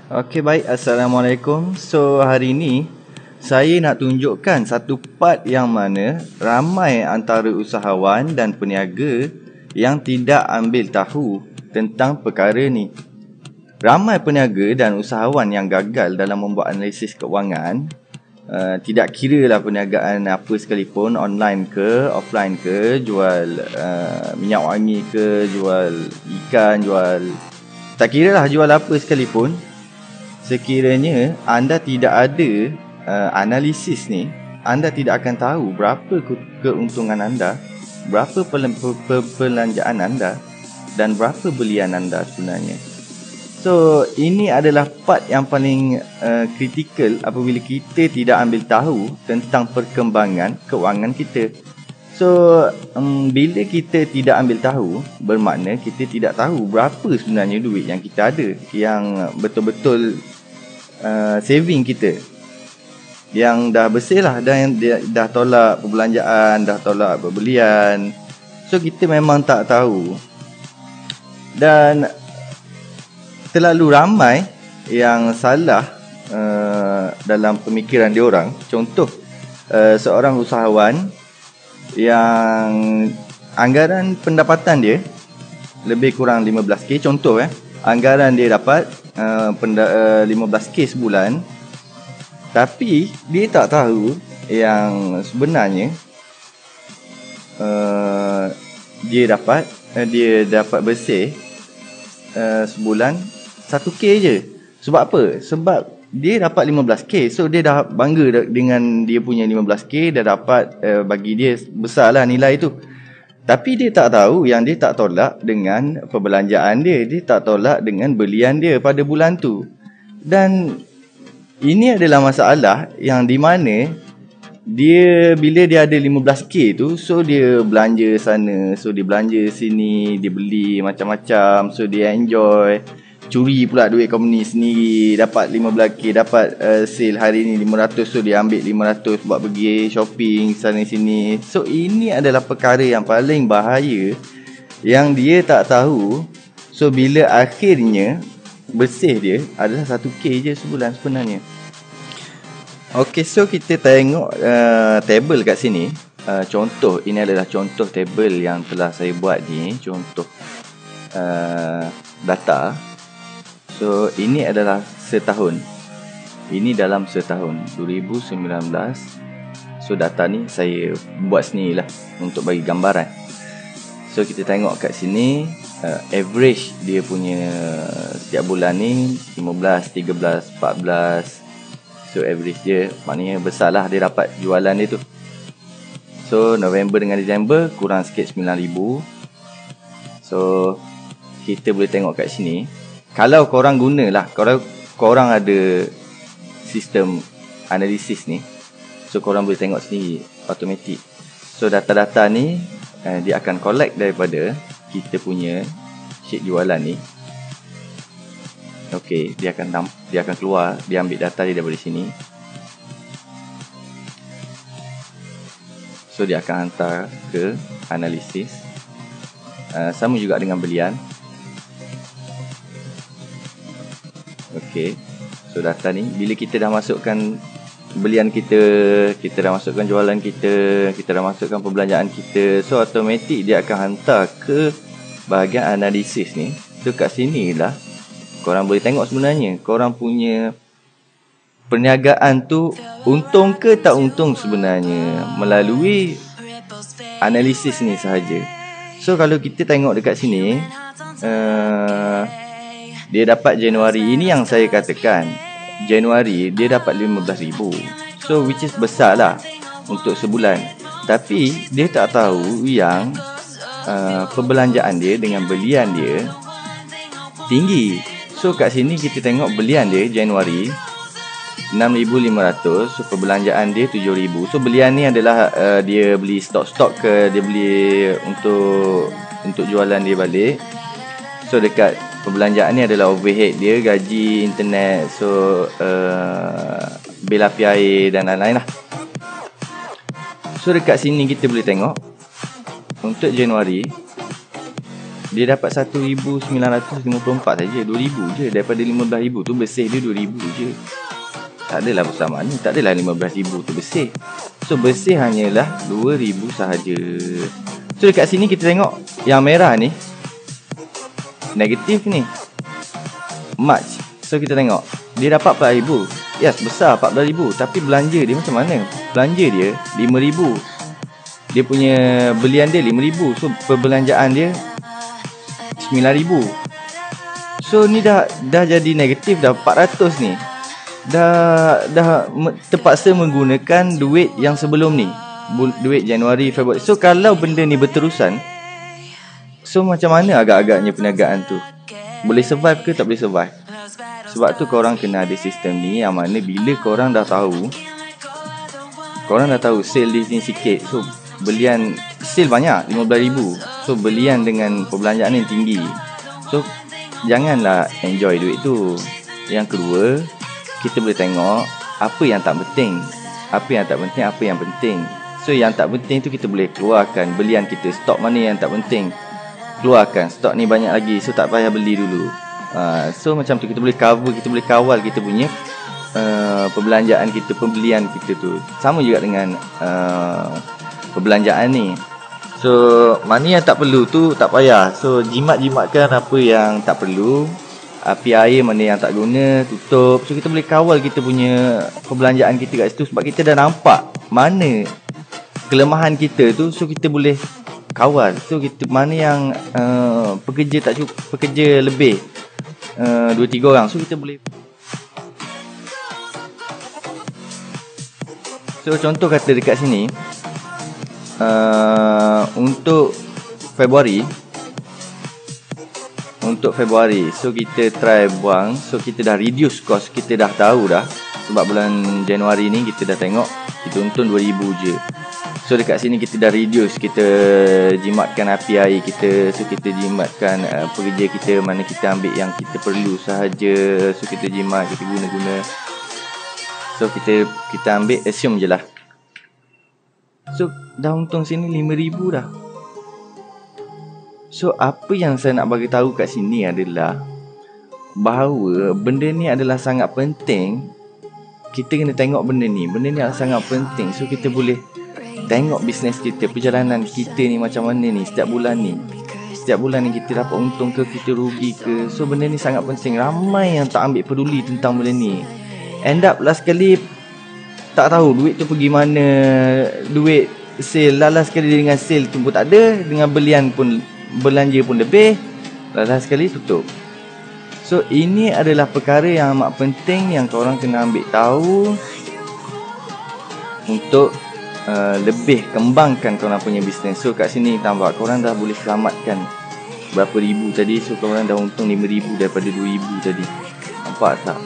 Okey, baik. Assalamualaikum. So hari ini saya nak tunjukkan satu part yang mana ramai antara usahawan dan peniaga yang tidak ambil tahu tentang perkara ni. Ramai peniaga dan usahawan yang gagal dalam membuat analisis keuangan. Tidak kira lah perniagaan apa sekalipun, online ke, offline ke, jual minyak wangi ke, jual ikan, jual, tak kira lah jual apa sekalipun. Sekiranya anda tidak ada analisis ni, anda tidak akan tahu berapa keuntungan anda, berapa perbelanjaan anda, dan berapa belian anda sebenarnya. So, ini adalah part yang paling kritikal apabila kita tidak ambil tahu tentang perkembangan keuangan kita. So, bila kita tidak ambil tahu, bermakna kita tidak tahu berapa sebenarnya duit yang kita ada, yang betul-betul saving kita, yang dah bersih lah, dah tolak perbelanjaan, dah tolak pembelian. So kita memang tak tahu. Dan terlalu ramai yang salah dalam pemikiran diorang. Contoh, seorang usahawan yang anggaran pendapatan dia lebih kurang 15k, contoh anggaran dia dapat 15k sebulan, tapi dia tak tahu yang sebenarnya dia dapat bersih sebulan 1k je. Sebab apa? Sebab dia dapat 15k. So dia dah bangga dengan dia punya 15k, dah dapat, bagi dia besar lah nilai tu. Tapi dia tak tahu yang dia tak tolak dengan perbelanjaan dia. Dia tak tolak dengan belian dia pada bulan tu. Dan ini adalah masalah yang di mana dia, bila dia ada 15k tu, so dia belanja sana, so dia belanja sini, dia beli macam-macam, so dia enjoy. Curi pula duit company sendiri, dapat 15k, dapat sale hari ni 500, so dia ambil 500 buat pergi shopping sana sini. So ini adalah perkara yang paling bahaya yang dia tak tahu. So bila akhirnya bersih dia adalah 1k je sebulan sebenarnya. Okay, so kita tengok table kat sini. Contoh, ini adalah contoh table yang telah saya buat ni. Contoh data. So ini adalah setahun. Ini dalam setahun 2019. So data ni saya buat sendiri lah untuk bagi gambaran. So kita tengok kat sini, average dia punya setiap bulan ni 15, 13, 14. So average dia maknanya besar lah dia dapat jualan dia tu. So November dengan Disember kurang sikit 9,000. So kita boleh tengok kat sini, kalau korang gunalah, kalau korang ada sistem analisis ni, so korang boleh tengok sendiri automatic. So data-data ni dia akan collect daripada kita punya sheet jualan ni. Okey, dia akan keluar, dia ambil data dia daripada sini. So dia akan hantar ke analisis. Sama juga dengan belian. Okey. So data ni bila kita dah masukkan belian kita, kita dah masukkan jualan kita dah masukkan perbelanjaan kita, so automatik dia akan hantar ke bahagian analisis ni. So kat sini lah korang boleh tengok sebenarnya korang punya perniagaan tu untung ke tak untung sebenarnya melalui analisis ni sahaja. So kalau kita tengok dekat sini, dia dapat Januari, ini yang saya katakan, Januari dia dapat 15,000. So which is besar lah untuk sebulan. Tapi dia tak tahu yang perbelanjaan dia dengan belian dia tinggi. So kat sini kita tengok belian dia Januari 6,500, so perbelanjaan dia 7,000. So belian ni adalah dia beli stok-stok ke, dia beli untuk jualan dia balik. So dekat perbelanjaan ni adalah overhead dia, gaji, internet, so bil api air dan lain-lain lah. So dekat sini kita boleh tengok untuk Januari Dia dapat 1,954 saja, 2,000 je. Daripada 15,000 tu bersih dia 2,000 je. Tak adalah besar mana, tak adalah 15,000 tu bersih. So bersih hanyalah 2,000 sahaja. So dekat sini kita tengok yang merah ni negatif ni, March. So kita tengok dia dapat 14,000. Yes, besar 14,000. Tapi belanja dia macam mana? Belanja dia 5,000. Dia punya belian dia 5,000. So perbelanjaan dia 9,000. So ni dah jadi negatif dah 400 ni. Dah terpaksa menggunakan duit yang sebelum ni, duit Januari, Februari. So kalau benda ni berterusan, so macam mana agak-agaknya perniagaan tu? Boleh survive ke tak boleh survive? Sebab tu korang kena ada sistem ni, yang mana bila korang dah tahu sale di sini sikit, so belian sale banyak 15,000. So belian dengan perbelanjaan yang tinggi, so janganlah enjoy duit tu. Yang kedua, kita boleh tengok apa yang tak penting, apa yang penting. So yang tak penting tu kita boleh keluarkan belian kita. Stok mana yang tak penting, keluarkan. Stok ni banyak lagi, so tak payah beli dulu. So macam tu kita boleh cover, kita boleh kawal kita punya perbelanjaan kita, pembelian kita tu. Sama juga dengan perbelanjaan ni. So mana yang tak perlu tu tak payah. So jimatkan apa yang tak perlu. Api air mana yang tak guna, tutup. So kita boleh kawal kita punya perbelanjaan kita kat situ. Sebab kita dah nampak mana kelemahan kita tu, so kita boleh kawal. So kita mana yang pekerja tak cukup, pekerja lebih 2-3 orang, so kita boleh. So contoh kata dekat sini, untuk Februari, so kita try buang. So kita dah reduce cost, kita dah tahu dah. Sebab bulan Januari ni kita dah tengok kita untung 2,000 je. So dekat sini kita dah reduce, kita jimatkan api air kita. So kita jimatkan pekerja kita, mana kita ambil yang kita perlu sahaja. So kita jimat, kita guna. So kita ambil, assume je lah. So dah untung sini 5,000 dah. So apa yang saya nak bagi tahu kat sini adalah bahawa benda ni adalah sangat penting. Kita kena tengok benda ni adalah sangat penting. So kita boleh tengok bisnes kita, perjalanan kita ni macam mana ni setiap bulan ni. Setiap bulan ni kita dapat untung ke, kita rugi ke. So benda ni sangat penting. Ramai yang tak ambil peduli tentang benda ni. End up last kali tak tahu duit tu pergi mana. Duit sale, last kali dengan sale tu pun tak ada, dengan belian pun, belanja pun lebih, last sekali tutup. So ini adalah perkara yang amat penting yang korang kena ambil tahu untuk lebih kembangkan korang punya bisnes. So kat sini tambah, korang dah boleh selamatkan berapa ribu tadi. So korang dah untung 5,000 daripada 2,000 tadi. Nampak tak?